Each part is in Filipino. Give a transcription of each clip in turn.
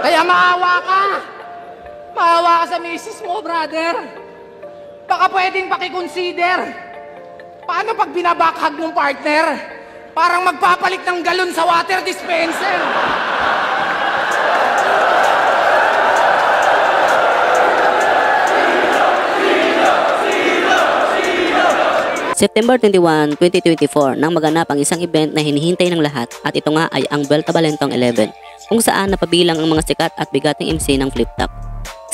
Kaya maawa ka! Maawa ka sa misis mo, brother! Baka pwedeng pakiconsider. Paano pag binabakhag mong partner? Parang magpapalit ng galon sa water dispenser. September 21, 2024 nang maganap ang isang event na hinihintay ng lahat at ito nga ay ang Vuelta Balentong 11 kung saan napabilang ang mga sikat at bigating MC ng Flip Top.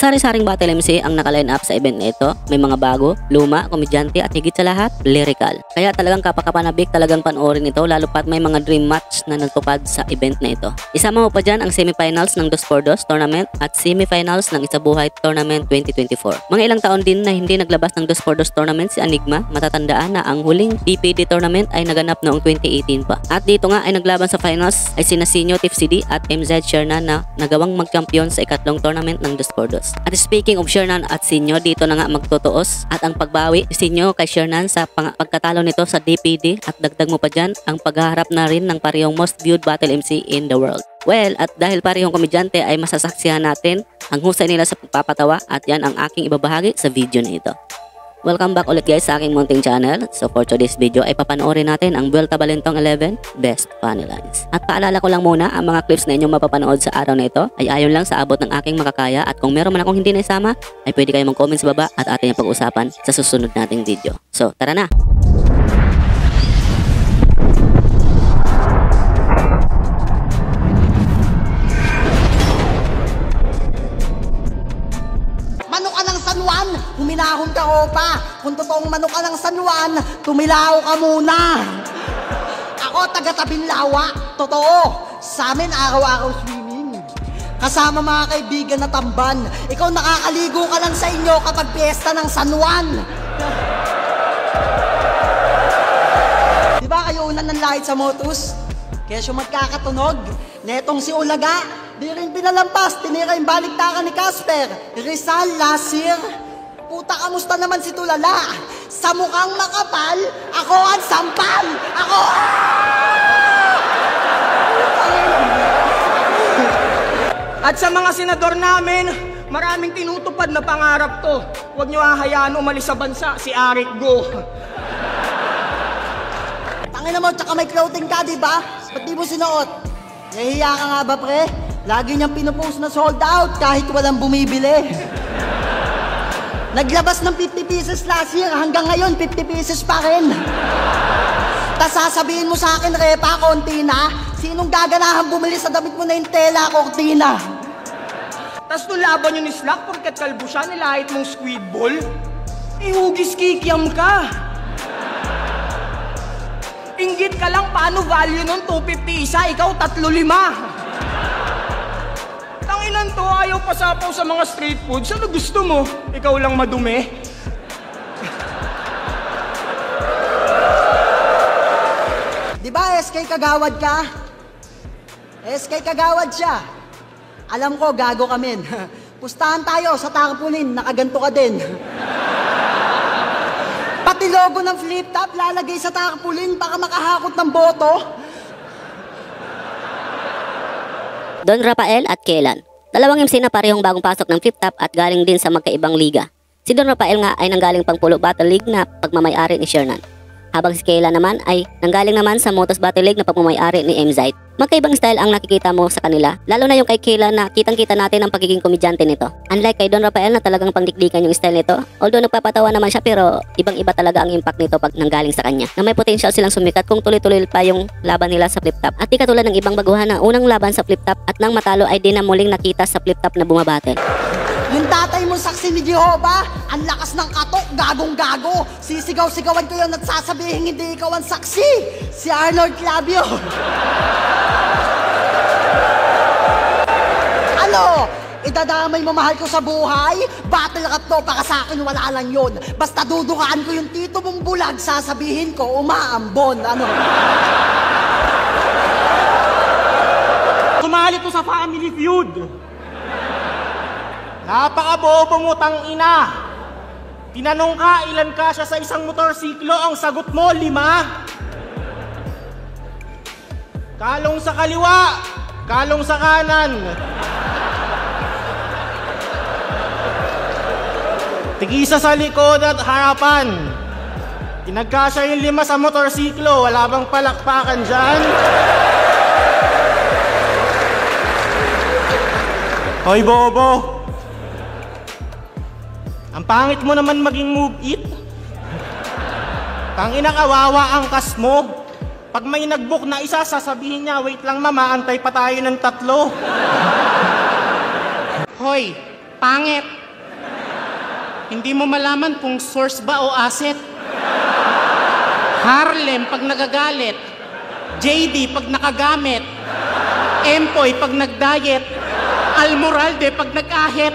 Sari-saring battle MC ang naka-line up sa event na ito. May mga bago, luma, komedyante at higit sa lahat, lyrical. Kaya talagang kapakapanabik talagang panoorin ito lalo pat may mga dream match na natupad sa event na ito. Isama mo pa dyan ang semifinals ng 2x2 tournament at semifinals ng Isabuhay Tournament 2024. Mga ilang taon din na hindi naglabas ng 2x2 tournament si Enigma, matatandaan na ang huling DPD tournament ay naganap noong 2018 pa. At dito nga ay naglaban sa finals ay sina Sinyo TFCD at MZ Shernan na nagawang magkampiyon sa ikatlong tournament ng 2x2. At speaking of Shernan at Sinyo, dito na nga magtutuos at ang pagbawi ni Sinyo kay Shernan sa pagkatalo nito sa DPD at dagdag mo pa dyan ang paghaharap na rin ng parehong most viewed battle MC in the world. Well, at dahil parehong komedyante ay masasaksihan natin ang husay nila sa pagpapatawa at yan ang aking ibabahagi sa video na ito. Welcome back ulit guys sa aking munting channel. So for today's video ay papanoorin natin ang Vuelta Balentong 11 Best Funny Lines. At paalala ko lang muna, ang mga clips na inyong mapapanood sa araw na ito ay ayon lang sa abot ng aking makakaya at kung meron man akong hindi naisama ay pwede kayong mag-comment sa baba at atin yung pag-usapan sa susunod nating video. So tara na! Huminahon ka opa. Kung totoong manok ka ng San Juan, tumilaw ka muna. Ako taga-Tabinlawa. Totoo. Sa amin araw-araw swimming. Kasama mga kaibigan na tamban. Ikaw nakakaligo ka lang sa inyo kapag piyesta ng San Juan. Diba kayo unan ng lahit sa motus? Kaya siya magkakatunog. Netong si Ulaga, di rin pinalampas. Tinira yung baliktakan ni Casper. Rizal, Lasir. Puta, kamusta naman si Tulala? Sa mukhang makapal, ako ang sampal! Ako! At sa mga senador namin, maraming tinutupad na pangarap to. Huwag nyo hahayaan umalis sa bansa si Arik Go. Tangina mo, tsaka may clothing ka, diba? Ba't di mo sinuot? Nahihiya ka nga ba, pre? Lagi niyang pinupost na sold out kahit walang bumibili. Naglabas ng 50 pieces last year, hanggang ngayon 50 pieces pa rin. Tas sasabihin mo sa akin, Repa, konti na, sinong gaganahan bumili sa damit mo na yung tela, kortina? Tas nung laban yun ni Slack, porkat kalbo siya, nilahit mong squid ball, ihugis kikiam ka. Inggit ka lang, paano value nun? 250 isa, ikaw 3-5. Tanginan to, ayaw pasapaw sa mga street food. Ano gusto mo? Ikaw lang madumi? Diba SK Kagawad ka? SK Kagawad siya. Alam ko, gago kami. Pustahan tayo sa tarpaulin, nakaganto ka din. Pati logo ng Flip Top lalagay sa tarpaulin para makahakot ng boto. Don Rafael at Kaylan. Dalawang MC na parehong bagong pasok ng Flip Top at galing din sa magkaibang liga. Si Don Rafael nga ay nanggaling pang Pulo Battle League na pagmamay-ari ni Shernan. Habang si Kaylan naman ay nanggaling naman sa Motos Battle League na pagmamay-ari ni MZ. Magkaibang style ang nakikita mo sa kanila, lalo na yung kay Kaylan na kitang-kita natin ang pagiging komedyante nito. Unlike kay Don Rafael na talagang pangdikdikan yung style nito, although nagpapatawa naman siya pero ibang-iba talaga ang impact nito pag nanggaling sa kanya. Na may potential silang sumikat kung tuloy-tuloy pa yung laban nila sa Flip Top. At di katulad ng ibang baguhan na unang laban sa Flip Top at nang matalo ay di na muling nakita sa Flip Top na bumabattle. Yung tatay mo saksi ni Jehovah, ang lakas ng katok, gagong-gago. Sisigaw-sigawan ko yun at sasabihin hindi ikaw ang saksi. Si Arnold Clavio. Ano? Idadamay mo mahal ko sa buhay? Battle rap to, para sa akin wala lang yun. Basta dudukaan ko yung tito mong bulag, sasabihin ko umaambon. Ano? Sumali to sa Family Feud. Napakabobo mo, tangina. Tinanong ka, ilan ka siya sa isang motorsiklo, ang sagot mo, 5. Kalong sa kaliwa, kalong sa kanan. Tigisa sa likod at harapan. Pinagkasya yung 5 sa motorsiklo. Wala bang palakpakan dyan? Hoy, bobo! Ang pangit mo naman maging move it. Tangina, kawawa ang kas mo. Pag may nag-book na isa, sasabihin niya, wait lang mama, antay pa tayo ng 3. Hoy, pangit. Hindi mo malaman kung source ba o asset. Harlem pag nagagalit. JD pag nakagamit. Empoy pag nagdiet. Almoralde pag nag-ahit.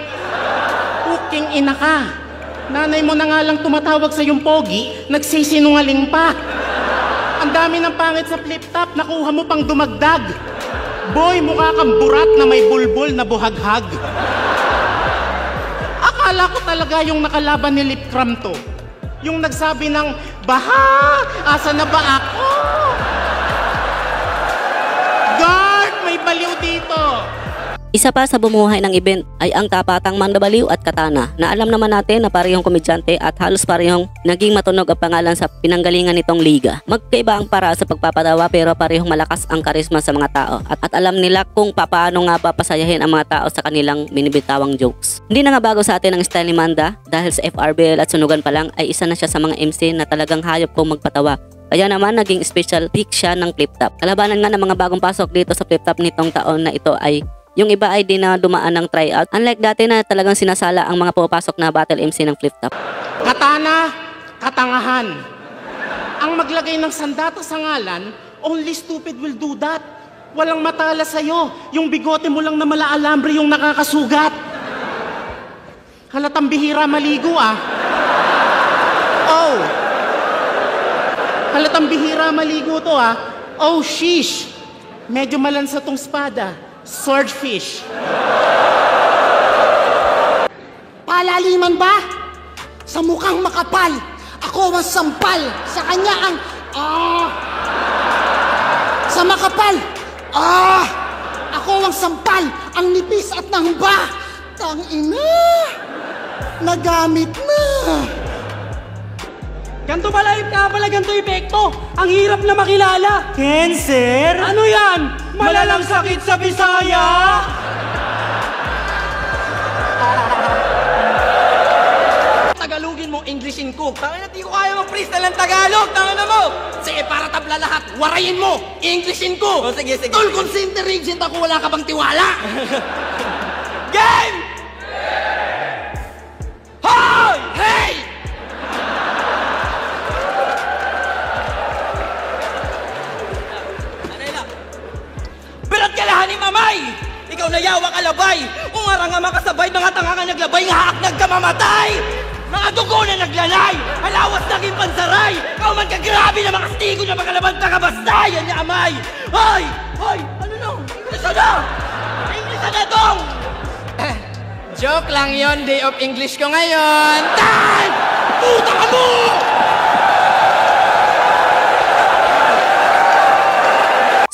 Puking ina ka. Nanay mo na nga lang tumatawag sa yung pogi, nagsisinungaling pa. Ang dami ng pangit sa flip top, nakuha mo pang dumagdag. Boy, mukha kang burat na may bulbul na buhaghag. Akala ko talaga yung nakalaban ni Lip Cram to. Yung nagsabi ng, baha, asa na ba ako? Guard, may baliw dito. Isa pa sa bumuhay ng event ay ang tapatang Mandabaliw at Katana na alam naman natin na parehong komedyante at halos parehong naging matunog ang pangalan sa pinanggalingan nitong liga. Magkaiba ang para sa pagpapatawa pero parehong malakas ang karisma sa mga tao at alam nila kung paano nga ba pasayahin ang mga tao sa kanilang binibitawang jokes. Hindi na nga bago sa atin ang style ni Manda dahil sa FRBL at sunugan pa lang ay isa na siya sa mga MC na talagang hayop kong magpatawa. Kaya naman naging special pick siya ng Flip Top. Kalabanan nga ng mga bagong pasok dito sa Flip Top nitong taon na ito ay yung iba ay di na dumaan ng tryout. Unlike dati na talagang sinasala ang mga pupasok na battle MC ng Flip Top. Katana, katangahan. Ang maglagay ng sandata sa ngalan, only stupid will do that. Walang matala sa'yo. Yung bigote mo lang na malaalambre yung nakakasugat. Halatang bihira maligo ah. Oh. Halatang bihira maligo to ah. Oh sheesh. Medyo malansa tong espada. Swordfish. Palaliman ba? Sa mukhang makapal, ako ang sampal. Sa kanya ang Sa makapal, ako ang sampal. Ang nipis at nangba. Tangina, nagamit na. Ganto pala yung pala, ganto epekto. Ang hirap na makilala. Cancer? Ano yan? Malalang sakit sa Bisaya? Tagalogin mo, Englishin ko. Tangin na, di ko kaya mag-freestyle ng Tagalog. Tangin na mo. Sige, para tabla lahat, warayin mo. Englishin ko. sige. Tol, consideration ako, wala ka bang tiwala? Game! Hoy! Hey! Berat kalahan ni mamay! Ikaw na yawa kalabay! Ungarang nga makasabay, mga tanga nga naglabay, nga haak nagkamamatay! Mga dugo na naglalay! Halawas naging pansaray! Kau man ka grabe na makastigo na makalabang tagabastay! Yan niya amay! Hoy! Hoy! Ano nung? English na! English na dong! Joke lang yon, day of English ko ngayon! Time! Puta ka mo!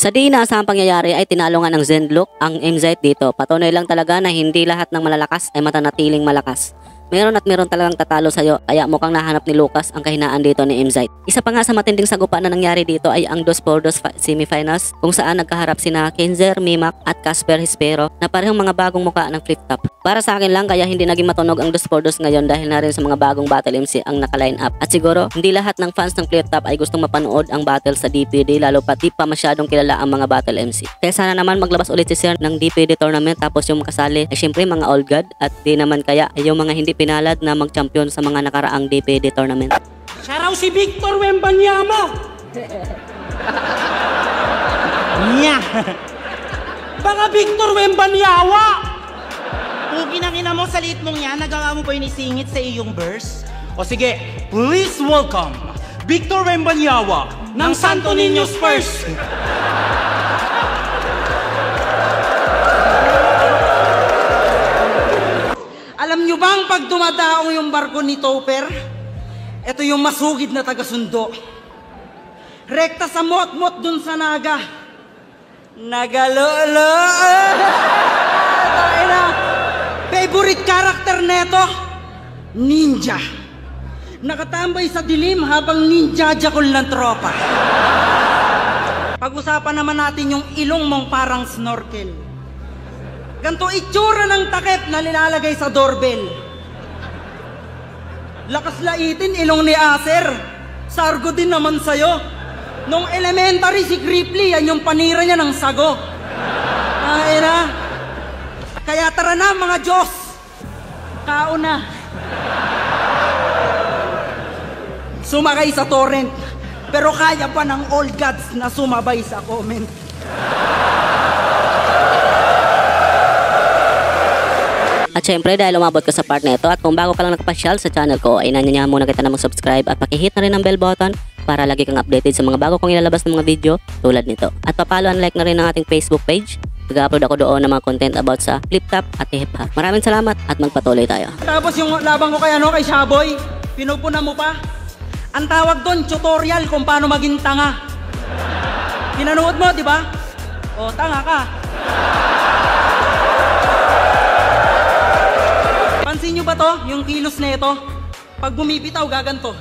Sa di inaasahang pangyayari ay tinalo nga ng Zenlook ang MZ dito. Patunay lang talaga na hindi lahat ng malalakas ay matanatiling malakas. Meron at meron talagang tatalo sa'yo, kaya mukhang nahanap ni Lucas ang kahinaan dito ni MZ. Isa pa nga sa matinding sagupa na nangyari dito ay ang 2x2 semifinals kung saan nagkaharap sina Kenzer, Mimak at Casper Hispero na parehong mga bagong muka ng Flip Top. Para sa akin lang kaya hindi naging matunog ang 2x2 ngayon dahil na rin sa mga bagong battle MC ang naka-line up. At siguro hindi lahat ng fans ng Flip Top ay gustong mapanood ang battle sa DPD lalo pat di pa masyadong kilala ang mga battle MC. Kaya sana naman maglabas ulit si Sir ng DPD tournament tapos yung kasali ay syempre mga old god at di naman kaya ay yung mga hindi pinalad na mag-champion sa mga nakaraang DPD tournament. Siya raw si Victor Wembanyama. Nya! Baka Victor Wembanyawa. Pugi na kina mo sa liit mong yan, nagawa mo pa yung isingit sa iyong verse? O sige, please welcome Victor Wembanyama ng Santo Niño Spurs! Alam nyo bang pag dumadaong yung barko ni Topper, ito yung masugid na taga-sundo. Rekta sa mot-mot dun sa naga. Nagalolo! Favorite character neto, ninja. Nakatambay sa dilim habang ninja-jakol ng tropa. Pag-usapan naman natin yung ilong mong parang snorkel. Ganto itsura ng takip na nilalagay sa doorbell. Lakas laitin ilong ni Acer. Sargo din naman sa'yo. Nung elementary si Gripply, yan yung panira niya ng sago. Ay na. Kaya tara na mga Diyos. Kauna. Sumakay sa torrent. Pero kaya pa ng all gods na sumabay sa comment. At syempre dahil umabot ka sa part na ito at kung bago ka lang nakapasyal sa channel ko ay nanyanyahan muna kita na mag-subscribe at pakihit na rin ang bell button para lagi kang updated sa mga bago kong ilalabas ng mga video tulad nito. At papalo and like na rin ang ating Facebook page. Mag-upload ako doon ng mga content about sa flip top at hip hop. Maraming salamat at magpatuloy tayo. Tapos yung laban ko kay Shaboy, pinupuna mo pa. Ang tawag doon, tutorial kung paano maging tanga. Pinanood mo, di ba? O, tanga ka. Pansin nyo ba to? Yung kilos na ito? Pag bumibitaw, gaganto.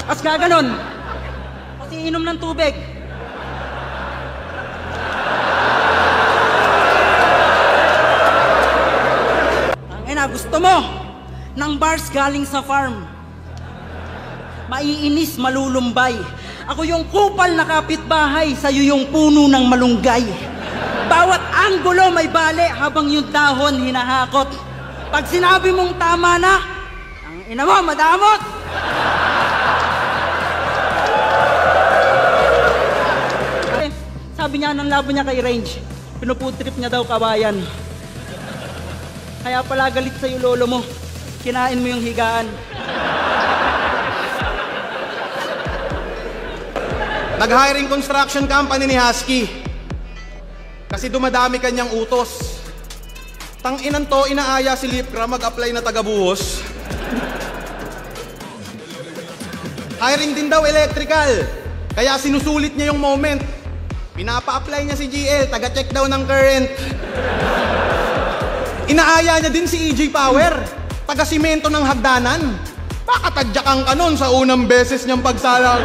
As gaganon. Kasi inom ng tubig. Tangina, gusto mo ng bars galing sa farm. Maiinis, malulumbay. Ako yung kupal na kapitbahay, sa'yo yung puno ng malunggay. Bawat anggulo may bale habang yung dahon hinahakot. Pag sinabi mong tama na, ang ina mo, madamot! Sabi niya ng labo niya kay Range, pinuputrip niya daw kabayan. Kaya pala galit sa'yo lolo mo. Kinain mo yung higaan. Nag-hiring construction company ni Husky. Kasi dumadami kanyang utos. Tang-inan to, inaaya si Lipcra mag-apply na taga-buhos. Hiring din daw electrical. Kaya sinusulit niya yung moment. Pinapa-apply niya si GL, taga-check daw ng current. Inaaya niya din si EJ Power, taga-simento ng hagdanan. Pakatadyakan ka nun sa unang beses niyang pagsalang.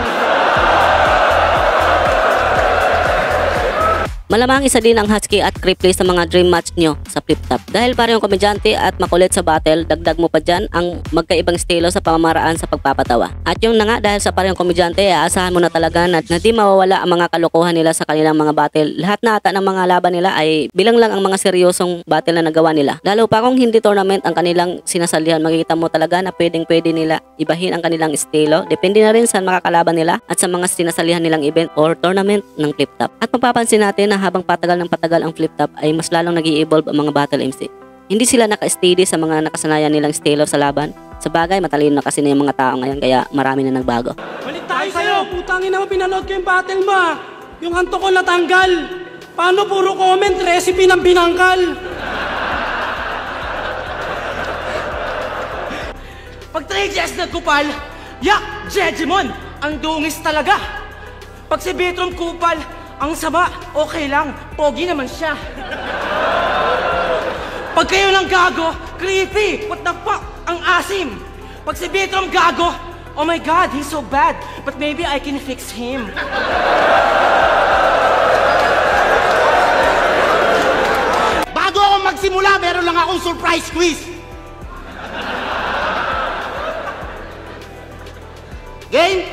Malamang isa din ang Husky at Gripply sa mga dream match nyo sa flip top. Dahil parehong komedyante at makulit sa battle, dagdag mo pa dyan ang magkaibang estilo sa pamamaraan sa pagpapatawa. At yung na nga, dahil sa parehong komedyante, aasahan mo na talaga na di mawawala ang mga kalokohan nila sa kanilang mga battle. Lahat na ata ng mga laban nila ay bilang lang ang mga seryosong battle na nagawa nila. Lalo pa kung hindi tournament ang kanilang sinasalihan, makikita mo talaga na pwede nila ibahin ang kanilang estilo. Depende na rin sa makakalaban nila at sa mga sinasalihan nilang event or tournament ng flip top. At mapapansin natin na habang patagal ng patagal ang flip top ay mas lalong nag-i-evolve ang mga battle MC. Hindi sila naka-steady sa mga nakasanayan nilang estilo sa laban. Sa bagay, matalino na kasi na yung mga tao ngayon kaya marami na nagbago. Balik tayo sa'yo! Putangin naman, pinanood ko yung battle mo. Yung anto ko natanggal. Paano puro comment, recipe ng binangkal? Pag 3GS nagkupal, yak, Jejimon, ang dungis talaga. Pag si Bitrom kupal, ang sama, okay lang, pogi naman siya. Pag kayo ng gago, creepy, what the fuck, ang asim. Pag si Bitrom gago, oh my god, he's so bad, but maybe I can fix him. Bago ako magsimula, meron lang akong surprise quiz. Game?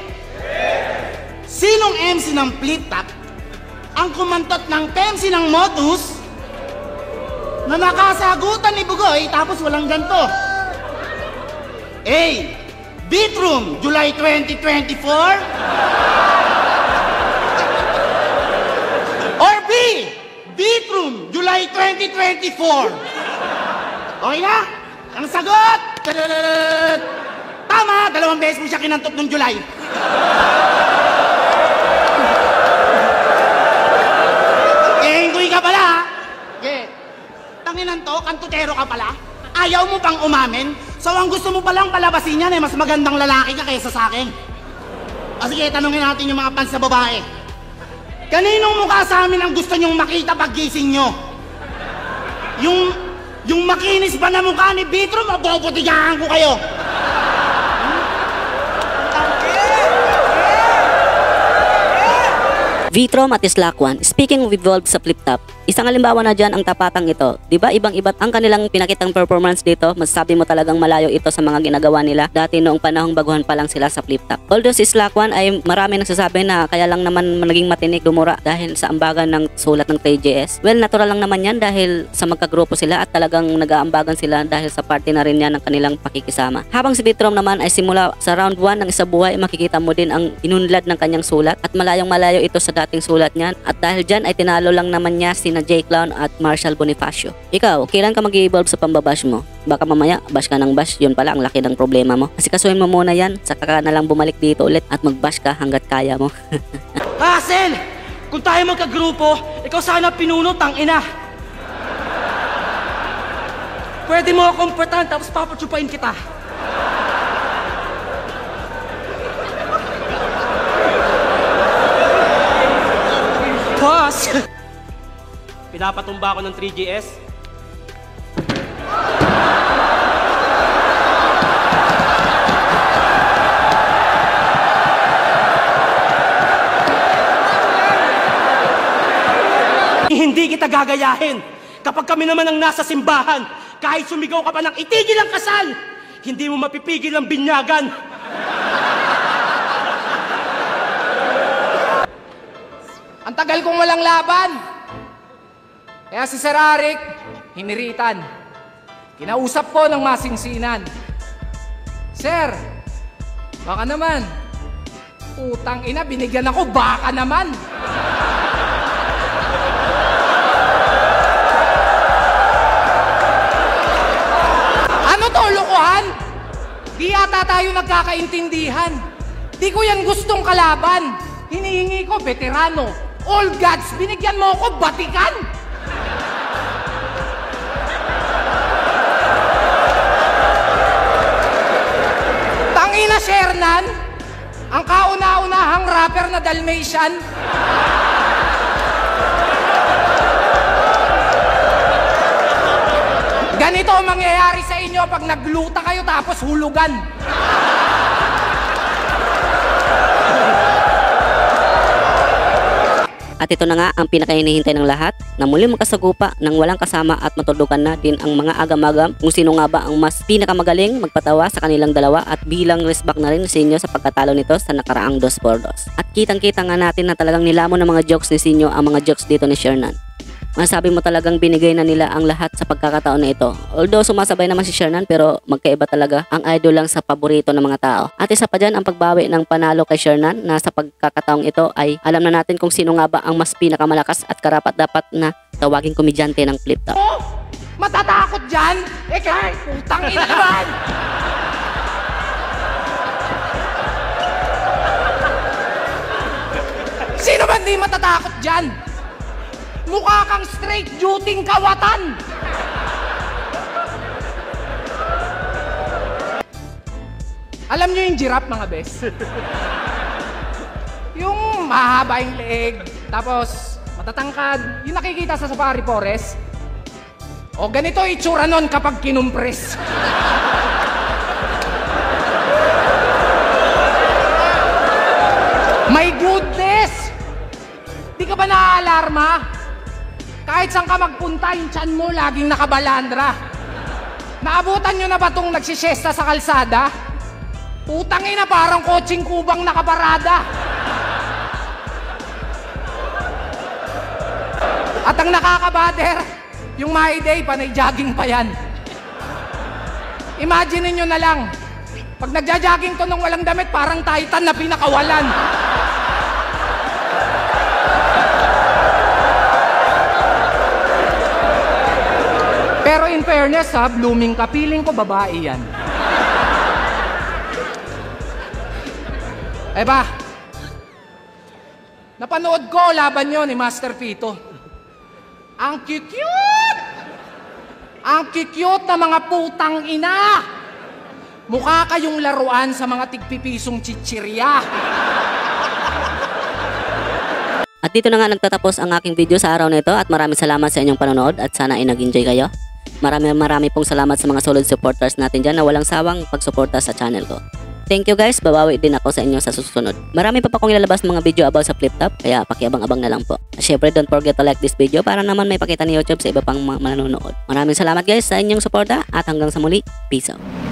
Sinong MC ng flip top ang kumantot ng PEMC ng Motus na nakasagutan ni Bugoy tapos walang ganto? A. Beatroom, July 2024? Or B. Beatroom, July 2024? Okay na? Ang sagot! Tama! 2 beses mo siya kinantot ng July. Ka pala, tanginan to, kantutero ka pala. Ayaw mo pang umamin? So ang gusto mo palang palabasin yan mas magandang lalaki ka kaysa sa akin. O sige, tanungin natin yung mga fans na babae. Kaninong mukha sa amin ang gusto nyong makita pag gising nyo? Yung makinis ba na mukha ni Vitro, mabobutigahan ko kayo! Vitro Matislakwan, speaking of evolved sa flip top, isang halimbawa na dyan ang tapatang ito. Diba ibang-iba ang kanilang pinakitang performance dito, masasabi mo talagang malayo ito sa mga ginagawa nila dati noong panahong baguhan pa lang sila sa flip top. Although si Slakwan ay marami nagsasabi na kaya lang naman naging matinik dumura dahil sa ambagan ng sulat ng 3GS. Well, natural lang naman yan dahil sa magkagrupo sila at talagang nag-aambagan sila dahil sa party na rin yan ng kanilang pakikisama. Habang si Vitro naman ay simula sa round 1 ng isa buhay, makikita mo din ang inunlad ng kanyang sulat at malayong malayo ito sa dating sulat niyan at dahil dyan ay tinalo lang naman niya sina J Clown at Marshall Bonifacio. Ikaw, kailan ka mag-evolve sa pambabash mo? Baka mamaya bash ka ng bash, yun pala ang laki ng problema mo. Kasi kasuhin mo muna yan, saka ka na lang bumalik dito ulit at mag-bash ka hanggat kaya mo. Hazel! Kung tayo magkagrupo, ikaw sana pinuno, tangina. Pwede mo akong patan tapos papatsupain kita. Boss! Pinapatumba ako ng 3GS. Hindi kita gagayahin. Kapag kami naman ang nasa simbahan, kahit sumigaw ka pa ng itigil ang kasal, hindi mo mapipigil ang binyagan. Ang tagal kong walang laban. Kaya si Sir Arik, hiniritan. Kinausap ko ng masinsinan. Sir, baka naman. Utang ina, binigyan ako, baka naman. Ano to, lokohan? Di ata tayo nagkakaintindihan. Di ko yan gustong kalaban. Hinihingi ko, veterano. All gods, binigyan mo ako, Batikan. Tangina, Shernan. Ang kauna-unahang rapper na Dalmatian. Ganito ang mangyayari sa inyo pag nagluta kayo tapos hulugan. At ito na nga ang pinakahinihintay ng lahat na muli magkasagupa ng walang kasama at matuldukan na din ang mga agam-agam kung sino nga ba ang mas pinakamagaling magpatawa sa kanilang dalawa at bilang respect na rin sa inyo sa pagkatalo nito sa nakaraang 2-4-2. At kitang-kita nga natin na talagang nilamon ng mga jokes ni Sinyo ang mga jokes dito ni Shernan. Masabi mo talagang binigay na nila ang lahat sa pagkakataon na ito. Although sumasabay naman si Shernan pero magkaiba talaga ang idol lang sa paborito ng mga tao. At isa pa dyan ang pagbawi ng panalo kay Shernan na sa pagkakataong ito ay alam na natin kung sino nga ba ang mas pinakamalakas at karapat-dapat na tawaging komedyante ng flip top. Oh, matatakot dyan? Eh kahit putang ina naman! Sino ba di matatakot dyan? Mukha kang straight duty kawatan! Alam nyo yung giraffe, mga bes? Yung mahaba yung leeg, tapos matatangkad, yung nakikita sa safari forest. O ganito itsura nun kapag kinumpres. My goodness! Di ka ba naaalarma? Kahit saan ka magpunta, yung tiyan mo laging nakabalandra. Naabutan nyo na ba itong nagsisiyesta sa kalsada? Putang ina, parang kotseng kubang nakaparada. At ang nakakabader, yung my day, panay jogging pa yan. Imagine niyo na lang, pag nagja-jogging to nung walang damit, parang Titan na pinakawalan. Pero in fairness ha, blooming ka, feeling ko babae yan. Eh ba, napanood ko laban nyo ni Master Pito. Ang cute-cute! Ang cute-cute na mga putang ina! Mukha kayong laruan sa mga tigpipisong chichirya. At dito na nga nagtatapos ang aking video sa araw na ito at maraming salamat sa inyong panonood at sana ay nag-enjoy kayo. Marami pong salamat sa mga solid supporters natin dyan na walang sawang pagsuporta sa channel ko. Thank you guys, babawi din ako sa inyo sa susunod. Marami pa akong ilalabas mga video about sa flip top, kaya pakiabang-abang na lang po. At syempre, don't forget to like this video para naman may pakita ni YouTube sa iba pang manonood. Maraming salamat guys sa inyong suporta at hanggang sa muli, peace out.